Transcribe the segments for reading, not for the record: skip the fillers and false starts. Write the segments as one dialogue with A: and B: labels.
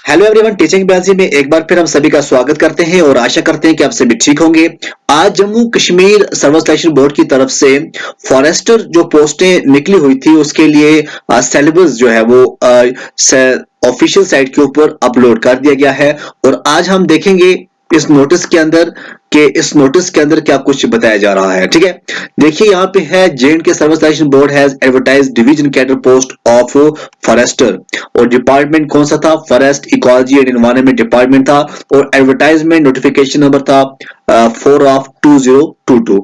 A: Hello everyone, teaching बयासी में एक बार फिर हम सभी का स्वागत करते हैं और आशा करते हैं कि आप सभी ठीक होंगे। आज Jammu Kashmir service selection board की तरफ से फॉरेस्टर जो पोस्टें निकली हुई थी उसके लिए सिलेबस जो है वो ऑफिशियल साइट के ऊपर अपलोड कर दिया गया है। और आज हम देखेंगे इस नोटिस के अंदर क्या कुछ बताया जा रहा है। ठीक है, देखिए यहाँ पे है J&K service selection board has advertise division cadre post of forester. और डिपार्टमेंट कौन सा था? Forest ecology and environment department था। और एडवर्टाइजमेंट नोटिफिकेशन नंबर था 4 of 2022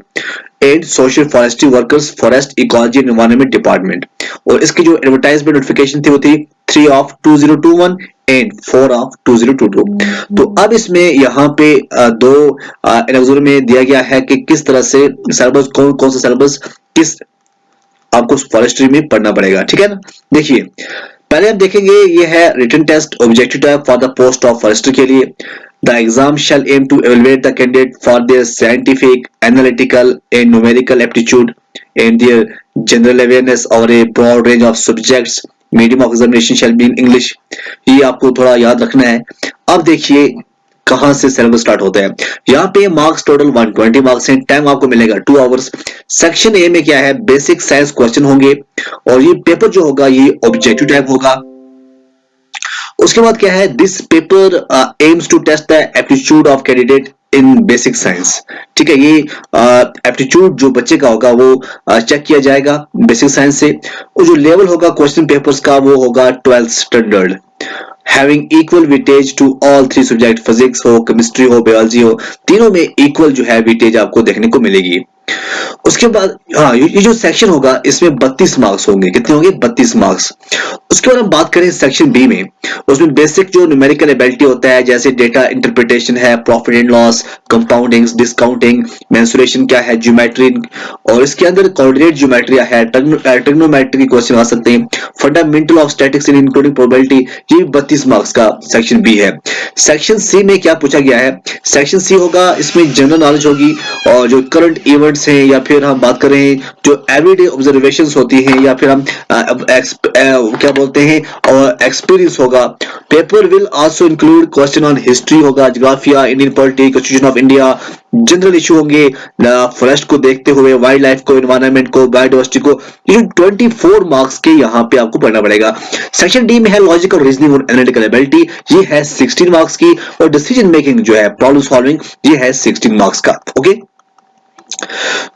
A: and social forestry workers forest ecology and environment department. और इसकी जो एडवर्टाइजमेंट नोटिफिकेशन थी वो थी 3 ऑफ 2021 एंड 4 ऑफ 2022। तो अब इसमें यहाँ पे दो एग्जाम में दिया गया है कि किस तरह से सिलेबस, कौन कौन सा सिलेबस किस आपको फॉरेस्ट्री में पढ़ना पड़ेगा। ठीक है ना, देखिए पहले हम देखेंगे ये है written test objective type for the post of forester के लिए। The exam shall aim to evaluate the candidate for their scientific, analytical and numerical aptitude and their general awareness और a broad range of subjects. Medium of examination shall be in English. ये आपको थोड़ा याद रखना है। अब देखिए कहां से सिलेबस स्टार्ट होता है। यहाँ पे मार्क्स टोटल 120 मार्क्स हैं। टाइम आपको मिलेगा 2 आवर्स। सेक्शन ए में क्या है? बेसिक साइंस क्वेश्चन होंगे और ये पेपर जो होगा ये ऑब्जेक्टिव टाइप होगा। उसके बाद क्या है? This paper aims to test the aptitude of candidate in basic science. ठीक है, ये एप्टीट्यूड जो बच्चे का होगा वो चेक किया जाएगा बेसिक साइंस से। और जो लेवल होगा क्वेश्चन पेपर्स का वो होगा 12th standard, having equal weightage to all 3 subject, physics हो, केमिस्ट्री हो, बायोलॉजी हो, तीनों में इक्वल जो है वेटेज आपको देखने को मिलेगी। उसके बाद हाँ, ये जो सेक्शन होगा इसमें 32 मार्क्स होंगे। कितने होंगे? 32 मार्क्स। उसके बाद हम बात करें सेक्शन बी में, उसमें बेसिक जो न्यूमेरिकल एबिलिटी होता है जैसे डेटा इंटरप्रिटेशन है, profit and loss, compounding, discounting, mensuration क्या है, ज्योमेट्री, और इसके अंदर कोऑर्डिनेट ज्योमेट्री है, ट्रिग्नोमेट्री क्वेश्चन आ सकते हैं, fundamental of statistics including probability. ये 32 मार्क्स का सेक्शन बी है। सेक्शन सी में क्या पूछा गया है? सेक्शन सी होगा, इसमें जनरल नॉलेज होगी और जो करंट इवेंट्स हैं, या फिर हम बात करें जो एवरीडे ऑब्जर्वेशंस होती हैं, या फिर हम क्या बोलते हैं और एक्सपीरियंस होगा। Paper will also include question on history होगा, ज्योग्राफिया, Indian polity, constitution of India, general issue होंगे फॉरेस्ट को देखते हुए, वाइल्ड लाइफ को, एनवायरनमेंट को, बायोडाइवर्सिटी को। ये 24 मार्क्स के यहाँ पे आपको पढ़ना पड़ेगा। सेक्शन डी में है लॉजिकल रीजनिंग और एनालिटिकल एबिलिटी, ये है 16 मार्क्स की। और डिसीजन मेकिंग जो है, प्रॉब्लम सॉल्विंग, ये है 16 मार्क्स का। ओके,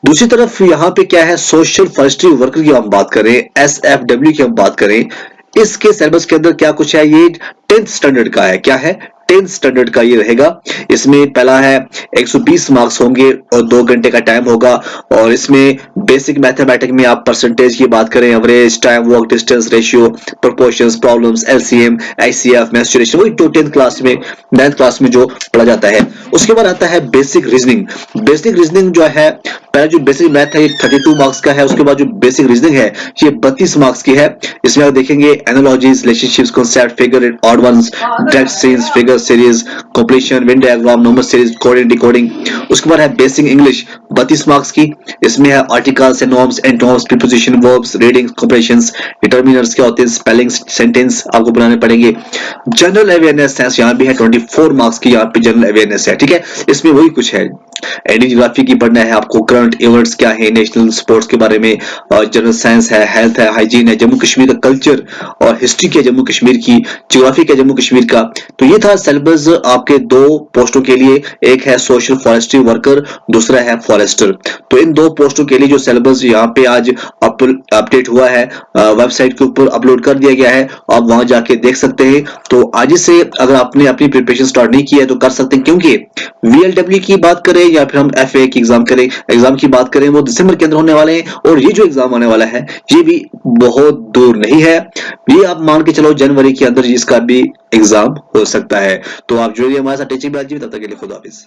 A: दूसरी तरफ यहाँ पे क्या है? सोशल फॉरेस्ट्री वर्कर की हम बात करें, SFW की हम बात करें, इसके सिलेबस के अंदर क्या कुछ है? ये 10th स्टैंडर्ड का है। क्या है? 10th स्टैंडर्ड का ये रहेगा। इसमें पहला है 120 मार्क्स होंगे और 2 घंटे का टाइम होगा। और इसमें बेसिक मैथमेटिक्स में आप परसेंटेज की बात करें, average, time, work, distance, ratio, proportions, problems, LCM, ICF, menstruation, वही जो 10th क्लास में 9th क्लास में जो पढ़ा जाता है। उसके बाद आता है बेसिक रीजनिंग। बेसिक रीजनिंग जो है, पहला जो बेसिक मैथ है ये 32 मार्क्स का है। उसके बाद जो बेसिक रीजनिंग है ये 32 मार्क्स की है। इसमें आप देखेंगे analogies, relationships, concept, figure, odd ones, direction sense, figure series, completion, Venn diagram, number series, coding, decoding. उसके बाद है बेसिक इंग्लिश 32 मार्क्स की। इसमें है आर्टिकल्स, एनोम्स, antonyms, preposition, verbs, reading comprehensions, determiners क्या होते हैं, स्पेलिंग, सेंटेंस आपको बनाने पड़ेंगे। जनरल अवेयरनेस साइंस यहाँ भी है 24 मार्क्स की, यहाँ पे जनरल अवेयरनेस है। ठीक है, इसमें वही कुछ है। एडी ज्योग्राफी की पढ़ना है आपको, करंट इवेंट्स क्या है, नेशनल स्पोर्ट्स के बारे में, जनरल साइंस है, हेल्थ है, हाइजीन है, जम्मू कश्मीर का कल्चर और हिस्ट्री के जम्मू कश्मीर की, ज्योग्राफी के जम्मू कश्मीर का। तो ये था सिलेबस आपके 2 पोस्टों के लिए, एक है सोशल फॉरेस्ट्री वर्कर, दूसरा है फॉरेस्टर। तो इन 2 पोस्टों के लिए जो सिलेबस यहाँ पे आज अपडेट हुआ है, वेबसाइट के ऊपर अपलोड कर दिया गया है, आप वहां जाके देख सकते हैं। तो आज से अगर आपने अपनी प्रिपरेशन स्टार्ट नहीं की है तो कर सकते हैं, क्योंकि VLW की बात करें या फिर हम FA की एग्जाम की बात करें, वो दिसंबर के अंदर होने वाले हैं। और ये जो एग्जाम होने वाला है ये भी बहुत दूर नहीं है, ये आप मान के चलो जनवरी के अंदर इसका भी एग्जाम हो सकता है। तो आप जो हमारे साथ टीचिंग बैच, तब तक के लिए खुदा हाफिज।